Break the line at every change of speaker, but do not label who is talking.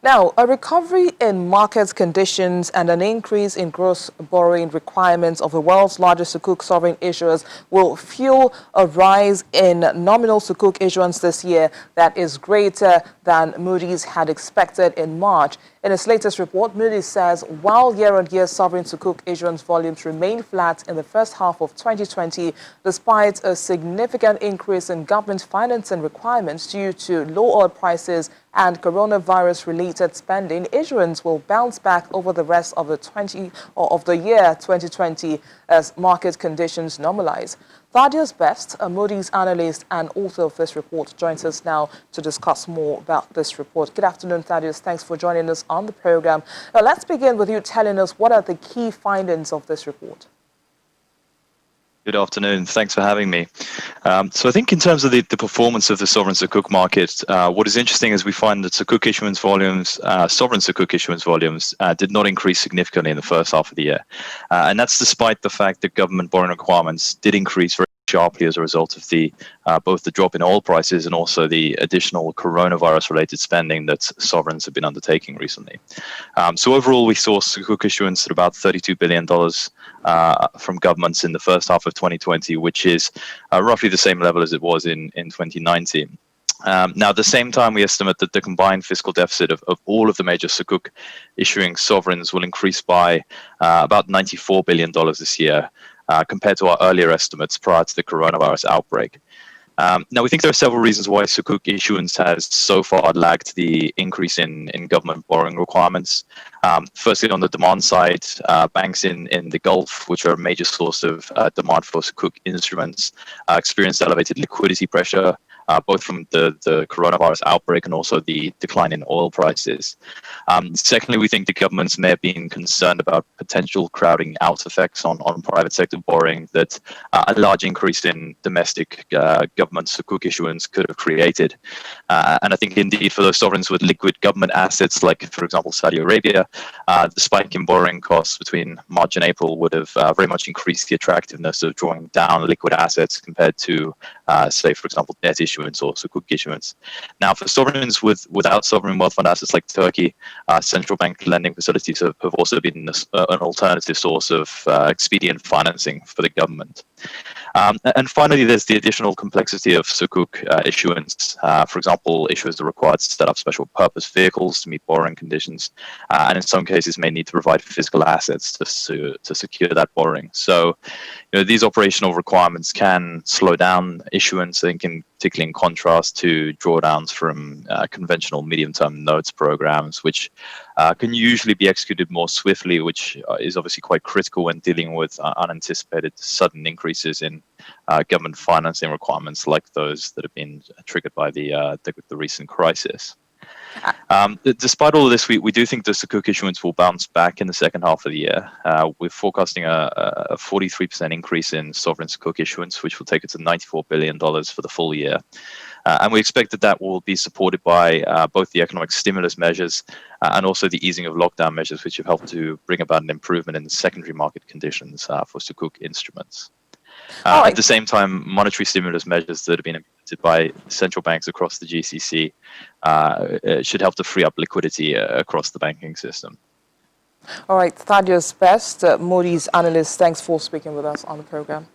Now, a recovery in market conditions and an increase in gross borrowing requirements of the world's largest Sukuk sovereign issuers will fuel a rise in nominal Sukuk issuance this year that is greater than Moody's had expected in March. In its latest report, Moody says while year-on-year sovereign Sukuk issuance volumes remain flat in the first half of 2020, despite a significant increase in government financing requirements due to low oil prices and coronavirus-related spending, issuance will bounce back over the rest of the year 2020 as market conditions normalize. Thaddeus Best, a Moody's analyst and author of this report, joins us now to discuss more about this report. Good afternoon, Thaddeus. Thanks for joining us on the program. Now, let's begin with you telling us what are the key findings of this report.
Good afternoon. Thanks for having me. So I think in terms of the performance of the sovereign Sukuk market, what is interesting is we find that Sukuk issuance volumes, sovereign Sukuk issuance volumes, did not increase significantly in the first half of the year. And that's despite the fact that government borrowing requirements did increase very sharply as a result of the both the drop in oil prices and also the additional coronavirus-related spending that sovereigns have been undertaking recently. So overall, we saw Sukuk issuance at about $32 billion from governments in the first half of 2020, which is roughly the same level as it was in 2019. Now, at the same time, we estimate that the combined fiscal deficit of all of the major Sukuk issuing sovereigns will increase by about $94 billion this year, compared to our earlier estimates prior to the coronavirus outbreak. Now, we think there are several reasons why Sukuk issuance has so far lagged the increase in government borrowing requirements. Firstly, on the demand side, banks in the Gulf, which are a major source of demand for Sukuk instruments, experienced elevated liquidity pressure, both from the coronavirus outbreak and also the decline in oil prices. Secondly, we think the governments may have been concerned about potential crowding out effects on private sector borrowing that a large increase in domestic government Sukuk issuance could have created. And I think indeed for those sovereigns with liquid government assets, like, for example, Saudi Arabia, the spike in borrowing costs between March and April would have very much increased the attractiveness of drawing down liquid assets compared to, say, for example, debt issuance or Sukuk issuance. Now, for sovereigns without sovereign wealth fund assets like Turkey, central bank lending facilities have also been an alternative source of expedient financing for the government. And finally, there's the additional complexity of Sukuk issuance. For example, issuers are required to set up special purpose vehicles to meet borrowing conditions, and in some cases may need to provide physical assets to secure that borrowing. So, these operational requirements can slow down issuance, I think, particularly in contrast to drawdowns from conventional medium-term notes programs, which can usually be executed more swiftly, which is obviously quite critical when dealing with unanticipated sudden increases in government financing requirements like those that have been triggered by the recent crisis. Despite all of this, we do think the Sukuk issuance will bounce back in the second half of the year. We're forecasting a 43% increase in sovereign Sukuk issuance, which will take it to $94 billion for the full year. And we expect that will be supported by both the economic stimulus measures and also the easing of lockdown measures, which have helped to bring about an improvement in the secondary market conditions for Sukuk instruments. At the same time, monetary stimulus measures that have been implemented by central banks across the GCC should help to free up liquidity across the banking system.
All right, Thaddeus Best, Moody's analyst, thanks for speaking with us on the program.